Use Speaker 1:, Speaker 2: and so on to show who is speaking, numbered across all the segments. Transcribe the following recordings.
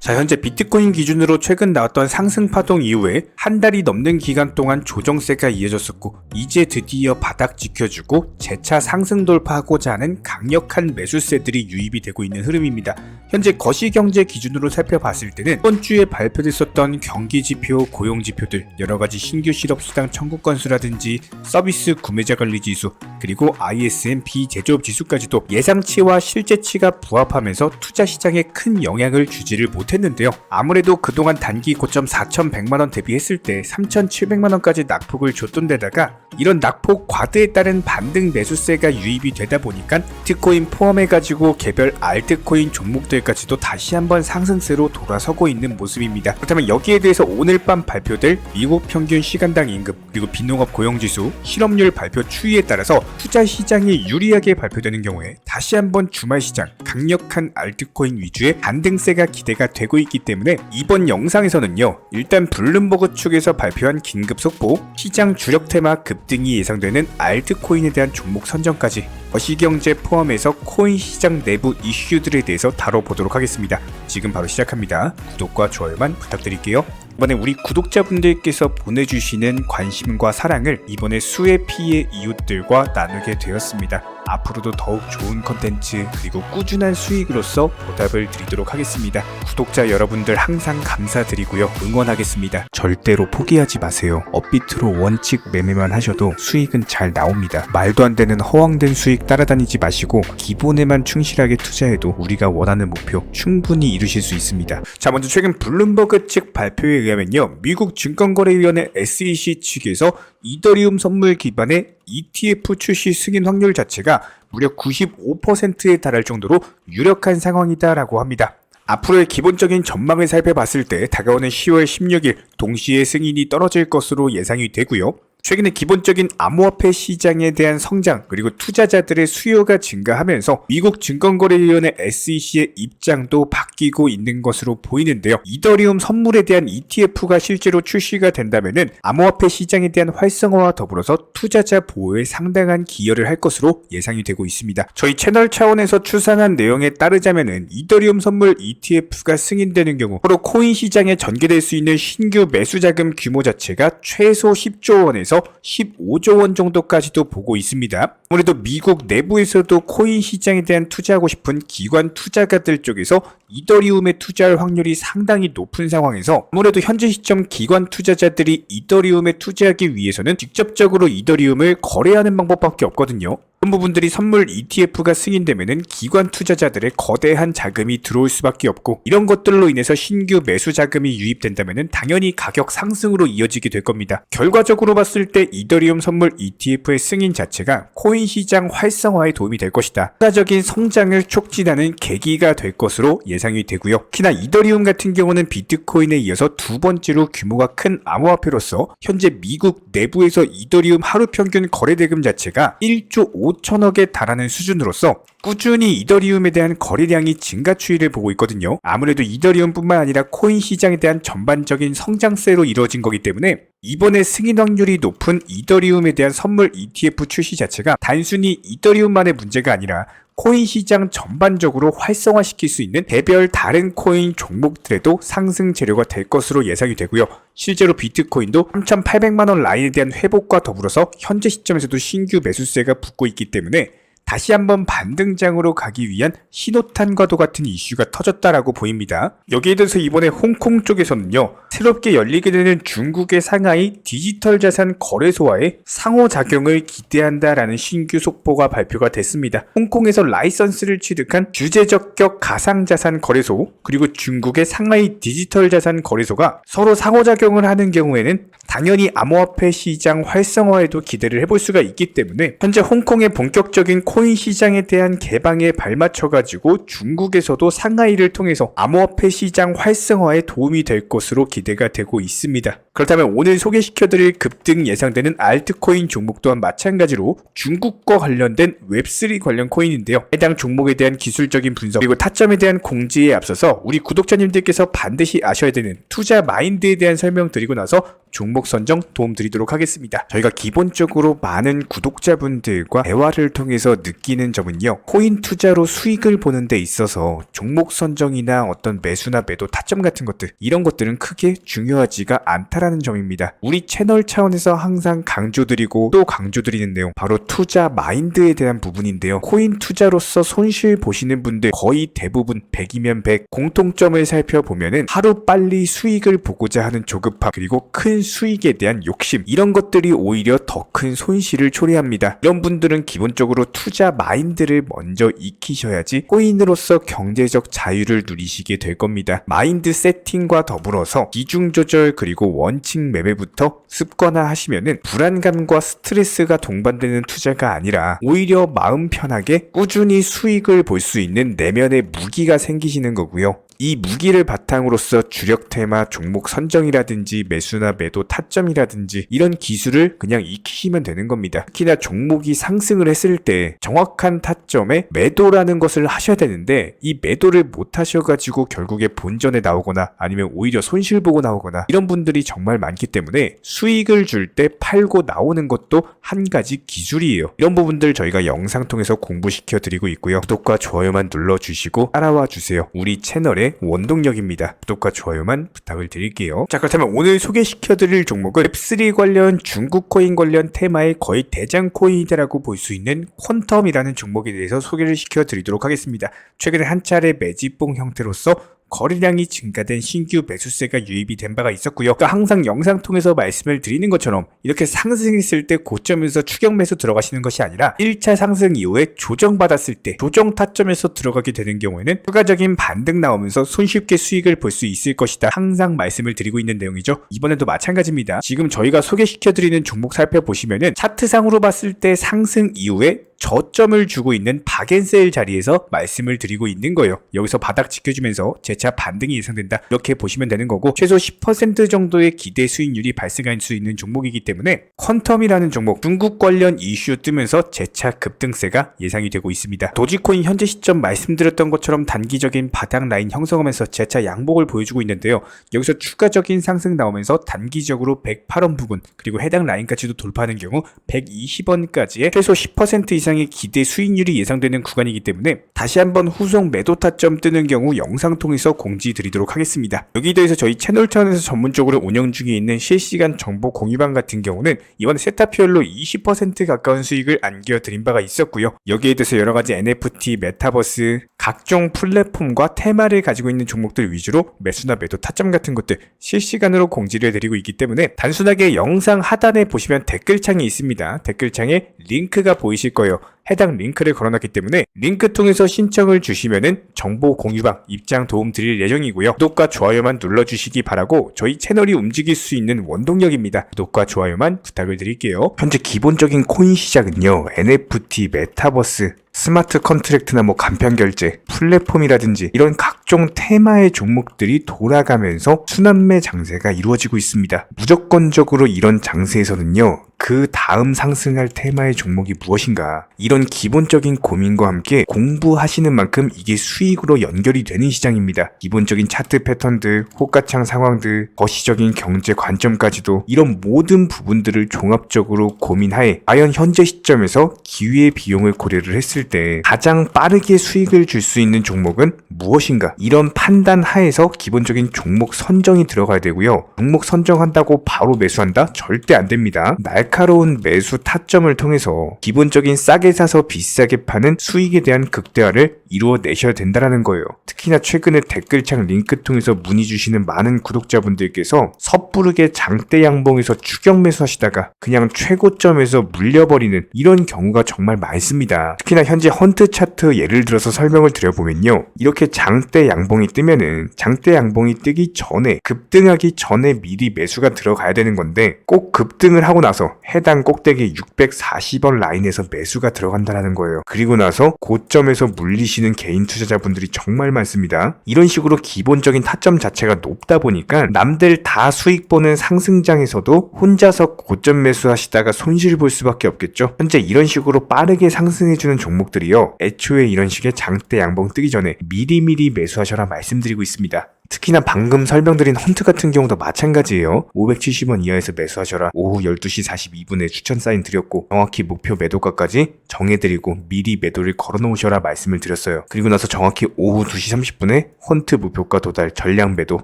Speaker 1: 자, 현재 비트코인 기준으로 최근 나왔던 상승 파동 이후에 한 달이 넘는 기간 동안 조정세가 이어졌었고, 이제 드디어 바닥 지켜주고 재차 상승 돌파하고자 하는 강력한 매수세들이 유입이 되고 있는 흐름입니다. 현재 거시경제 기준으로 살펴봤을 때는 이번 주에 발표됐었던 경기지표, 고용지표들, 여러가지 신규 실업수당 청구 건수라든지 서비스 구매자 관리 지수, 그리고 ISM 비제조업 지수까지도 예상치와 실제치가 부합하면서 투자 시장에 큰 영향을 주지를 못했는데요. 아무래도 그동안 단기 고점 4,100만원 대비했을 때 3,700만원까지 낙폭을 줬던 데다가 이런 낙폭 과대에 따른 반등 매수세가 유입이 되다 보니까 비트코인 포함해가지고 개별 알트코인 종목들까지도 다시 한번 상승세로 돌아서고 있는 모습입니다. 그렇다면 여기에 대해서 오늘 밤 발표될 미국 평균 시간당 임금, 그리고 빈농업 고용지수, 실업률 발표 추이에 따라서 투자 시장이 유리하게 발표되는 경우에 다시 한번 주말 시장 강력한 알트코인 위주의 반등세가 기대가 되고 있기 때문에 이번 영상에서는요, 일단 블룸버그 측에서 발표한 긴급 속보, 시장 주력 테마 급등이 예상되는 알트코인에 대한 종목 선정까지 거시경제 포함해서 코인 시장 내부 이슈들에 대해서 다뤄보도록 하겠습니다. 지금 바로 시작합니다. 구독과 좋아요만 부탁드릴게요. 이번에 우리 구독자분들께서 보내주시는 관심과 사랑을 이번에 수혜 피해 이웃들과 나누게 되었습니다. 앞으로도 더욱 좋은 컨텐츠 그리고 꾸준한 수익으로서 보답을 드리도록 하겠습니다. 구독자 여러분들 항상 감사드리고요. 응원하겠습니다. 절대로 포기하지 마세요. 업비트로 원칙 매매만 하셔도 수익은 잘 나옵니다. 말도 안 되는 허황된 수익 따라다니지 마시고 기본에만 충실하게 투자해도 우리가 원하는 목표 충분히 이루실 수 있습니다. 자, 먼저 최근 블룸버그 측 발표에 의하면요, 미국 증권거래위원회 SEC 측에서 이더리움 선물 기반의 ETF 출시 승인 확률 자체가 무려 95%에 달할 정도로 유력한 상황이다라고 합니다. 앞으로의 기본적인 전망을 살펴봤을 때 다가오는 10월 16일 동시에 승인이 떨어질 것으로 예상이 되고요. 최근에 기본적인 암호화폐 시장에 대한 성장 그리고 투자자들의 수요가 증가하면서 미국 증권거래위원회 SEC의 입장도 바뀌고 있는 것으로 보이는데요. 이더리움 선물에 대한 ETF가 실제로 출시가 된다면은 암호화폐 시장에 대한 활성화와 더불어서 투자자 보호에 상당한 기여를 할 것으로 예상이 되고 있습니다. 저희 채널 차원에서 추산한 내용에 따르자면은 이더리움 선물 ETF가 승인되는 경우 서로 코인 시장에 전개될 수 있는 신규 매수 자금 규모 자체가 최소 10조 원에서 15조 원 정도까지도 보고 있습니다. 아무래도 미국 내부에서도 코인 시장에 대한 투자하고 싶은 기관 투자가들 쪽에서 이더리움에 투자할 확률이 상당히 높은 상황에서 아무래도 현재 시점 기관 투자자들이 이더리움에 투자하기 위해서는 직접적으로 이더리움을 거래하는 방법밖에 없거든요. 그런 부분들이 선물 ETF가 승인되면은 기관 투자자들의 거대한 자금이 들어올 수밖에 없고, 이런 것들로 인해서 신규 매수 자금이 유입된다면은 당연히 가격 상승으로 이어지게 될 겁니다. 결과적으로 봤을 때 이더리움 선물 ETF의 승인 자체가 코인 시장 활성화에 도움이 될 것이다. 추가적인 성장을 촉진하는 계기가 될 것으로 예상이 되고요. 특히나 이더리움 같은 경우는 비트코인에 이어서 두 번째로 규모가 큰 암호화폐로서 현재 미국 내부에서 이더리움 하루 평균 거래 대금 자체가 1조 5천억에 달하는 수준으로서 꾸준히 이더리움에 대한 거래량이 증가 추이를 보고 있거든요. 아무래도 이더리움뿐만 아니라 코인 시장에 대한 전반적인 성장세로 이루어진 거기 때문에 이번에 승인 확률이 높은 이더리움에 대한 선물 ETF 출시 자체가 단순히 이더리움만의 문제가 아니라 코인 시장 전반적으로 활성화시킬 수 있는 개별 다른 코인 종목들에도 상승 재료가 될 것으로 예상이 되고요. 실제로 비트코인도 3,800만원 라인에 대한 회복과 더불어서 현재 시점에서도 신규 매수세가 붙고 있기 때문에 다시 한번 반등장으로 가기 위한 신호탄과도 같은 이슈가 터졌다라고 보입니다. 여기에 대해서 이번에 홍콩 쪽에서는요, 새롭게 열리게 되는 중국의 상하이 디지털 자산 거래소와의 상호작용을 기대한다라는 신규 속보가 발표가 됐습니다. 홍콩에서 라이선스를 취득한 주제적격 가상자산 거래소 그리고 중국의 상하이 디지털 자산 거래소가 서로 상호작용을 하는 경우에는 당연히 암호화폐 시장 활성화에도 기대를 해볼 수가 있기 때문에 현재 홍콩의 본격적인 코인 시장에 대한 개방에 발맞춰가지고 중국에서도 상하이를 통해서 암호화폐 시장 활성화에 도움이 될 것으로 기대가 되고 있습니다. 그렇다면 오늘 소개시켜드릴 급등 예상되는 알트코인 종목 또한 마찬가지로 중국과 관련된 웹3 관련 코인인데요. 해당 종목에 대한 기술적인 분석 그리고 타점에 대한 공지에 앞서서 우리 구독자님들께서 반드시 아셔야 되는 투자 마인드에 대한 설명드리고 나서 종목 선정 도움드리도록 하겠습니다. 저희가 기본적으로 많은 구독자분들과 대화를 통해서 느끼는 점은요. 코인 투자로 수익을 보는 데 있어서 종목 선정이나 어떤 매수나 매도 타점 같은 것들 이런 것들은 크게 중요하지가 않다라는 점입니다. 우리 채널 차원에서 항상 강조드리고 또 강조드리는 내용 바로 투자 마인드에 대한 부분인데요. 코인 투자로서 손실 보시는 분들 거의 대부분 100이면 100 공통점을 살펴보면은 하루 빨리 수익을 보고자 하는 조급함 그리고 큰 수익에 대한 욕심 이런 것들이 오히려 더 큰 손실을 초래합니다. 이런 분들은 기본적으로 투자 마인드를 먼저 익히셔야지 코인으로서 경제적 자유를 누리시게 될 겁니다. 마인드 세팅과 더불어서 비중 조절 그리고 원칙 매매부터 습관화하시면은 불안감과 스트레스가 동반되는 투자가 아니라 오히려 마음 편하게 꾸준히 수익을 볼 수 있는 내면의 무기가 생기시는 거고요. 이 무기를 바탕으로서 주력 테마 종목 선정이라든지 매수나 매도 타점이라든지 이런 기술을 그냥 익히시면 되는 겁니다. 특히나 종목이 상승을 했을 때 정확한 타점에 매도라는 것을 하셔야 되는데 이 매도를 못 하셔가지고 결국에 본전에 나오거나 아니면 오히려 손실 보고 나오거나 이런 분들이 정말 많기 때문에 수익을 줄 때 팔고 나오는 것도 한 가지 기술이에요. 이런 부분들 저희가 영상 통해서 공부시켜 드리고 있고요. 구독과 좋아요만 눌러주시고 따라와 주세요. 우리 채널의 원동력입니다. 구독과 좋아요만 부탁을 드릴게요. 자, 그렇다면 오늘 소개시켜드릴 종목은 웹3 관련 중국 코인 관련 테마의 거의 대장 코인이라고 볼 수 있는 퀀텀이라는 종목에 대해서 소개를 시켜드리도록 하겠습니다. 최근에 한 차례 매집봉 형태로서 거래량이 증가된 신규 매수세가 유입이 된 바가 있었고요. 그러니까 항상 영상 통해서 말씀을 드리는 것처럼 이렇게 상승했을 때 고점에서 추격 매수 들어가시는 것이 아니라 1차 상승 이후에 조정받았을 때 조정 타점에서 들어가게 되는 경우에는 추가적인 반등 나오면서 손쉽게 수익을 볼 수 있을 것이다. 항상 말씀을 드리고 있는 내용이죠. 이번에도 마찬가지입니다. 지금 저희가 소개시켜드리는 종목 살펴보시면은 차트상으로 봤을 때 상승 이후에 저점을 주고 있는 박앤셀 자리에서 말씀을 드리고 있는 거예요. 여기서 바닥 지켜주면서 재차 반등이 예상된다. 이렇게 보시면 되는 거고 최소 10% 정도의 기대 수익률이 발생할 수 있는 종목이기 때문에 퀀텀이라는 종목 중국 관련 이슈 뜨면서 재차 급등세가 예상이 되고 있습니다. 도지코인 현재 시점 말씀드렸던 것처럼 단기적인 바닥 라인 형성하면서 재차 양복을 보여주고 있는데요. 여기서 추가적인 상승 나오면서 단기적으로 108원 부근 그리고 해당 라인까지도 돌파하는 경우 120원까지의 최소 10% 이상 의 기대 수익률이 예상되는 구간이기 때문에 다시 한번 후속 매도 타점 뜨는 경우 영상 통해서 공지 드리도록 하겠습니다. 여기에 대해서 저희 채널 차원에서 전문적으로 운영 중에 있는 실시간 정보 공유방 같은 경우는 이번 세타피얼로 20% 가까운 수익을 안겨드린 바가 있었고요. 여기에 대해서 여러가지 NFT, 메타버스, 각종 플랫폼과 테마를 가지고 있는 종목들 위주로 매수나 매도 타점 같은 것들 실시간으로 공지를 해드리고 있기 때문에 단순하게 영상 하단에 보시면 댓글창이 있습니다. 댓글창에 링크가 보이실 거예요. 해당 링크를 걸어놨기 때문에 링크 통해서 신청을 주시면은 정보 공유방 입장 도움 드릴 예정이고요. 구독과 좋아요만 눌러주시기 바라고 저희 채널이 움직일 수 있는 원동력입니다. 구독과 좋아요만 부탁을 드릴게요. 현재 기본적인 코인 시장은요. NFT, 메타버스, 스마트 컨트랙트나 간편 결제, 플랫폼이라든지 이런 각종 테마의 종목들이 돌아가면서 순환매 장세가 이루어지고 있습니다. 무조건적으로 이런 장세에서는요. 그 다음 상승할 테마의 종목이 무엇인가 이런 기본적인 고민과 함께 공부하시는 만큼 이게 수익으로 연결이 되는 시장입니다. 기본적인 차트 패턴들, 호가창 상황들, 거시적인 경제 관점까지도 이런 모든 부분들을 종합적으로 고민하에 과연 현재 시점에서 기회의 비용을 고려를 했을 때 가장 빠르게 수익을 줄 수 있는 종목은 무엇인가 이런 판단 하에서 기본적인 종목 선정이 들어가야 되고요. 종목 선정한다고 바로 매수한다? 절대 안 됩니다. 날카로운 매수 타점을 통해서 기본적인 싸게 사서 비싸게 파는 수익에 대한 극대화를 이루어내셔야 된다는 거예요. 특히나 최근에 댓글창 링크 통해서 문의 주시는 많은 구독자분들께서 섣부르게 장대 양봉에서 추격 매수하시다가 그냥 최고점에서 물려버리는 이런 경우가 정말 많습니다. 특히나 현재 헌트 차트 예를 들어서 설명을 드려보면요. 이렇게 장대 양봉이 뜨면은 장대 양봉이 뜨기 전에 급등하기 전에 미리 매수가 들어가야 되는 건데 꼭 급등을 하고 나서 해당 꼭대기 640원 라인에서 매수가 들어가 들어간다는 거예요. 그리고 나서 고점에서 물리시는 개인 투자자분들이 정말 많습니다. 이런 식으로 기본적인 타점 자체가 높다 보니까 남들 다 수익 보는 상승장에서도 혼자서 고점 매수하시다가 손실 볼 수밖에 없겠죠. 현재 이런 식으로 빠르게 상승해주는 종목들이요, 애초에 이런 식의 장대 양봉 뜨기 전에 미리미리 매수하셔라 말씀드리고 있습니다. 특히나 방금 설명드린 헌트 같은 경우도 마찬가지예요. 570원 이하에서 매수하셔라. 오후 12시 42분에 추천 사인 드렸고 정확히 목표 매도가까지 정해드리고 미리 매도를 걸어놓으셔라 말씀을 드렸어요. 그리고 나서 정확히 오후 2시 30분에 헌트 목표가 도달 전량 매도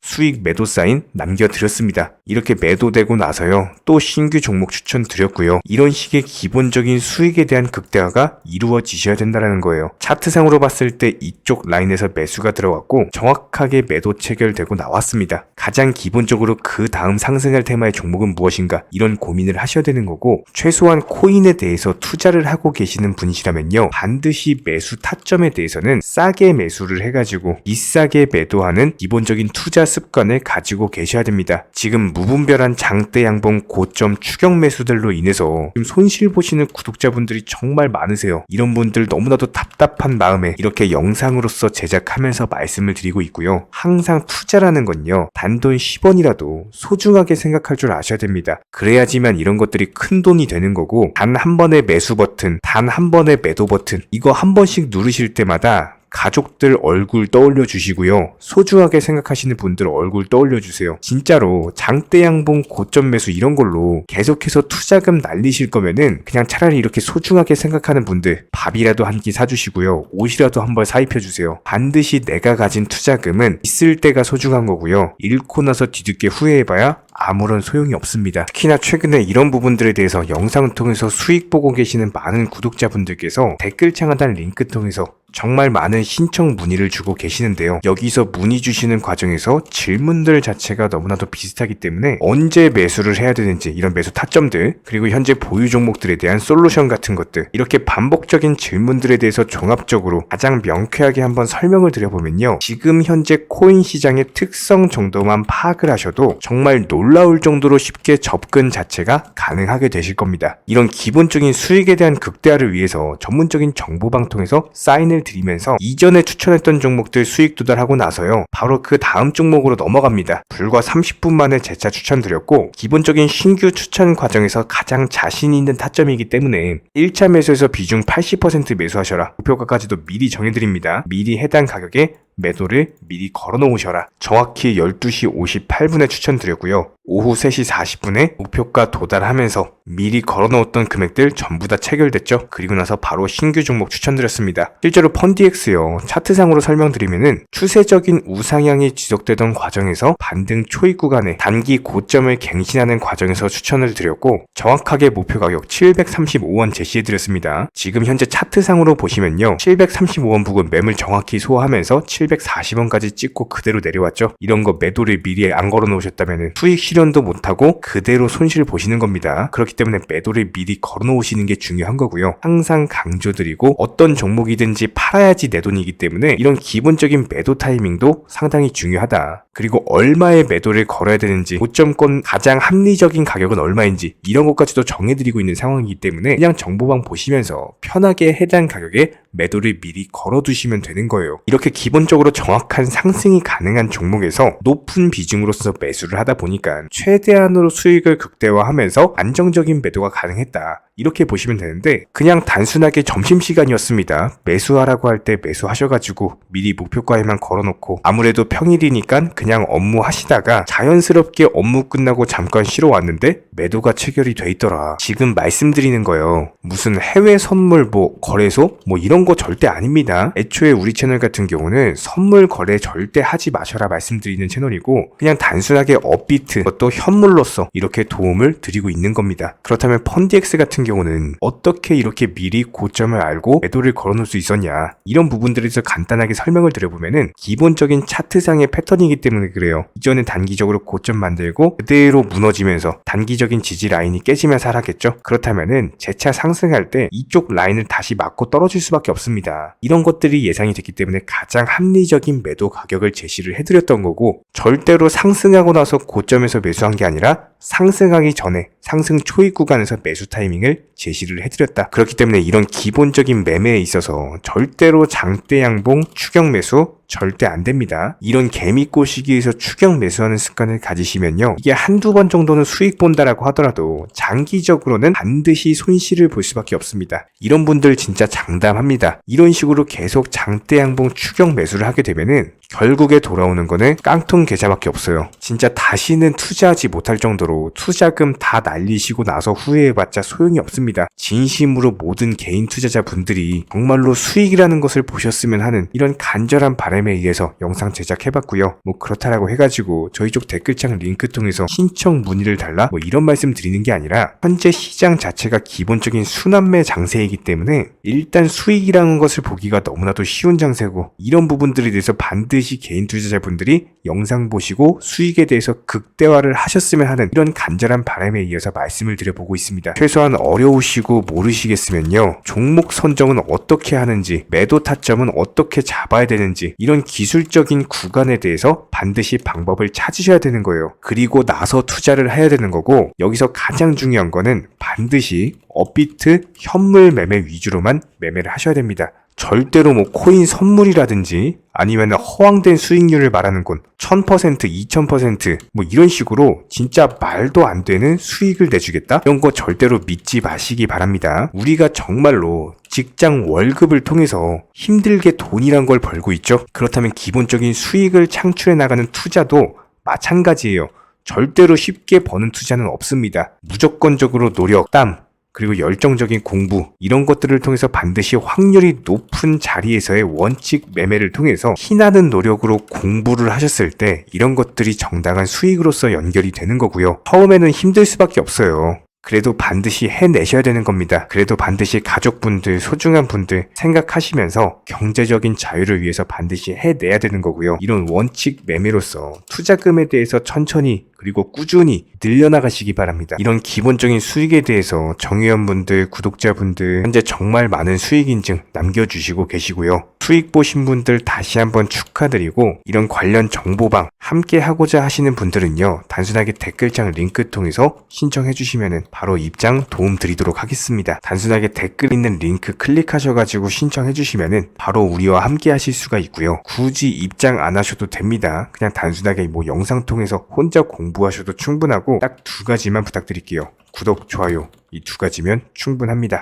Speaker 1: 수익 매도 사인 남겨드렸습니다. 이렇게 매도되고 나서요, 또 신규 종목 추천 드렸고요. 이런 식의 기본적인 수익에 대한 극대화가 이루어지셔야 된다는 거예요. 차트상으로 봤을 때 이쪽 라인에서 매수가 들어갔고 정확하게 매도 체결되고 나왔습니다. 가장 기본적으로 그 다음 상승할 테마의 종목은 무엇인가, 이런 고민을 하셔야 되는 거고, 최소한 코인에 대해서 투자를 하고 계시는 분이시라면요, 반드시 매수 타점에 대해서는 싸게 매수를 해가지고 비싸게 매도하는 기본적인 투자 습관을 가지고 계셔야 됩니다. 지금 무분별한 장대 양봉 고점 추격 매수들로 인해서 지금 손실 보시는 구독자분들이 정말 많으세요. 이런 분들 너무나도 답답한 마음에 이렇게 영상으로서 제작하면서 말씀을 드리고 있고요. 항상 투자라는 건요, 단돈 10원이라도 소중하게 생각할 줄 아셔야 됩니다. 그래야지만 이런 것들이 큰 돈이 되는 거고, 단 한 번의 매수 버튼, 단 한 번의 매도 버튼, 이거 한 번씩 누르실 때마다 가족들 얼굴 떠올려 주시고요, 소중하게 생각하시는 분들 얼굴 떠올려 주세요. 진짜로 장대 양봉 고점 매수 이런 걸로 계속해서 투자금 날리실 거면은 그냥 차라리 이렇게 소중하게 생각하는 분들 밥이라도 한 끼 사주시고요, 옷이라도 한 벌 사입혀 주세요. 반드시 내가 가진 투자금은 있을 때가 소중한 거고요, 잃고 나서 뒤늦게 후회해봐야 아무런 소용이 없습니다. 특히나 최근에 이런 부분들에 대해서 영상을 통해서 수익 보고 계시는 많은 구독자분들께서 댓글창 하단 링크 통해서 정말 많은 신청 문의를 주고 계시는데요. 여기서 문의 주시는 과정에서 질문들 자체가 너무나도 비슷하기 때문에 언제 매수를 해야 되는지, 이런 매수 타점들, 그리고 현재 보유 종목들에 대한 솔루션 같은 것들, 이렇게 반복적인 질문들에 대해서 종합적으로 가장 명쾌하게 한번 설명을 드려보면요, 지금 현재 코인 시장의 특성 정도만 파악을 하셔도 정말 놀라울 정도로 쉽게 접근 자체가 가능하게 되실 겁니다. 이런 기본적인 수익에 대한 극대화를 위해서 전문적인 정보방 통해서 사인을 드리면서 이전에 추천했던 종목들 수익 도달하고 나서요, 바로 그 다음 종목으로 넘어갑니다. 불과 30분 만에 재차 추천드렸고, 기본적인 신규 추천 과정에서 가장 자신 있는 타점이기 때문에 1차 매수에서 비중 80% 매수하셔라, 목표가까지도 미리 정해드립니다. 미리 해당 가격에 매도를 미리 걸어놓으셔라. 정확히 12시 58분에 추천드렸고요. 오후 3시 40분에 목표가 도달하면서 미리 걸어놓았던 금액들 전부 다 체결됐죠. 그리고 나서 바로 신규 종목 추천드렸습니다. 실제로 펀디엑스요, 차트상으로 설명드리면은 추세적인 우상향이 지속되던 과정에서 반등 초입 구간에 단기 고점을 갱신하는 과정에서 추천을 드렸고, 정확하게 목표 가격 735원 제시해드렸습니다. 지금 현재 차트상으로 보시면요, 735원 부근 매물 정확히 소화하면서 740원까지 찍고 그대로 내려왔죠. 이런 거 매도를 미리 안 걸어 놓으셨다면 수익 실현도 못하고 그대로 손실을 보시는 겁니다. 그렇기 때문에 매도를 미리 걸어 놓으시는 게 중요한 거고요. 항상 강조드리고, 어떤 종목이든지 팔아야지 내 돈이기 때문에 이런 기본적인 매도 타이밍도 상당히 중요하다. 그리고 얼마의 매도를 걸어야 되는지, 고점권 가장 합리적인 가격은 얼마인지, 이런 것까지도 정해드리고 있는 상황이기 때문에 그냥 정보방 보시면서 편하게 해당 가격에 매도를 미리 걸어두시면 되는 거예요. 이렇게 기본적으로 정확한 상승이 가능한 종목에서 높은 비중으로서 매수를 하다 보니까 최대한으로 수익을 극대화하면서 안정적인 매도가 가능했다, 이렇게 보시면 되는데, 그냥 단순하게 점심시간이었습니다, 매수하라고 할 때 매수하셔가지고 미리 목표가에만 걸어놓고 아무래도 평일이니까 그냥 업무 하시다가 자연스럽게 업무 끝나고 잠깐 쉬러 왔는데 매도가 체결이 돼 있더라. 지금 말씀드리는 거예요, 무슨 해외 선물 거래소 이런 거 절대 아닙니다. 애초에 우리 채널 같은 경우는 선물 거래 절대 하지 마셔라 말씀드리는 채널이고, 그냥 단순하게 업비트, 또 현물로서 이렇게 도움을 드리고 있는 겁니다. 그렇다면 펀디엑스 같은 경우는 어떻게 이렇게 미리 고점을 알고 매도를 걸어놓을 수 있었냐, 이런 부분들에 대해서 간단하게 설명을 드려보면은 기본적인 차트상의 패턴이기 때문에 그래요. 이전에 단기적으로 고점 만들고 그대로 무너지면서 단기적인 지지 라인이 깨지면서 하락했죠. 그렇다면은 재차 상승할 때 이쪽 라인을 다시 맞고 떨어질 수밖에 없습니다. 이런 것들이 예상이 됐기 때문에 가장 합리적인 매도 가격을 제시를 해드렸던 거고, 절대로 상승하고 나서 고점에서 매수한 게 아니라 상승하기 전에 상승 초입 구간에서 매수 타이밍을 제시를 해드렸다. 그렇기 때문에 이런 기본적인 매매에 있어서 절대로 장대 양봉 추격 매수 절대 안 됩니다. 이런 개미꼬 시기에서 추격 매수하는 습관을 가지시면요, 이게 한두 번 정도는 수익 본다라고 하더라도 장기적으로는 반드시 손실을 볼 수밖에 없습니다. 이런 분들 진짜 장담합니다. 이런 식으로 계속 장대 양봉 추격 매수를 하게 되면은 결국에 돌아오는 거는 깡통 계좌밖에 없어요. 진짜 다시는 투자하지 못할 정도로 투자금 다 날리시고 나서 후회해봤자 소용이 없습니다. 진심으로 모든 개인 투자자분들이 정말로 수익이라는 것을 보셨으면 하는 이런 간절한 바람에 의해서 영상 제작해봤고요. 뭐 그렇다라고 해가지고 저희 쪽 댓글창 링크 통해서 신청 문의를 달라 뭐 이런 말씀 드리는 게 아니라, 현재 시장 자체가 기본적인 순환매 장세이기 때문에 일단 수익이라는 것을 보기가 너무나도 쉬운 장세고, 이런 부분들에 대해서 반드시 개인 투자자분들이 영상 보시고 수익에 대해서 극대화를 하셨으면 하는 이런 간절한 바람에 이어서 말씀을 드려보고 있습니다. 최소한 어려우시고 모르시겠으면요, 종목 선정은 어떻게 하는지, 매도 타점은 어떻게 잡아야 되는지, 이런 기술적인 구간에 대해서 반드시 방법을 찾으셔야 되는 거예요. 그리고 나서 투자를 해야 되는 거고, 여기서 가장 중요한 거는 반드시 업비트 현물 매매 위주로만 매매를 하셔야 됩니다. 절대로 뭐 코인 선물이라든지 아니면 허황된 수익률을 말하는 건 1000%, 2000% 뭐 이런 식으로 진짜 말도 안 되는 수익을 내주겠다? 이런 거 절대로 믿지 마시기 바랍니다. 우리가 정말로 직장 월급을 통해서 힘들게 돈이란 걸 벌고 있죠. 그렇다면 기본적인 수익을 창출해 나가는 투자도 마찬가지예요. 절대로 쉽게 버는 투자는 없습니다. 무조건적으로 노력, 땀, 그리고 열정적인 공부, 이런 것들을 통해서 반드시 확률이 높은 자리에서의 원칙 매매를 통해서 희나는 노력으로 공부를 하셨을 때 이런 것들이 정당한 수익으로서 연결이 되는 거고요. 처음에는 힘들 수밖에 없어요. 그래도 반드시 해내셔야 되는 겁니다. 그래도 반드시 가족분들, 소중한 분들 생각하시면서 경제적인 자유를 위해서 반드시 해내야 되는 거고요. 이런 원칙 매매로서 투자금에 대해서 천천히 그리고 꾸준히 늘려나가시기 바랍니다. 이런 기본적인 수익에 대해서 정회원분들, 구독자분들 현재 정말 많은 수익 인증 남겨주시고 계시고요. 수익 보신 분들 다시 한번 축하드리고, 이런 관련 정보방 함께 하고자 하시는 분들은요, 단순하게 댓글창 링크 통해서 신청해 주시면 바로 입장 도움 드리도록 하겠습니다. 단순하게 댓글 있는 링크 클릭하셔가지고 신청해 주시면 바로 우리와 함께 하실 수가 있고요. 굳이 입장 안 하셔도 됩니다. 그냥 단순하게 뭐 영상 통해서 혼자 공부하셔도 충분하고, 딱 두 가지만 부탁드릴게요. 구독, 좋아요, 이 두 가지면 충분합니다.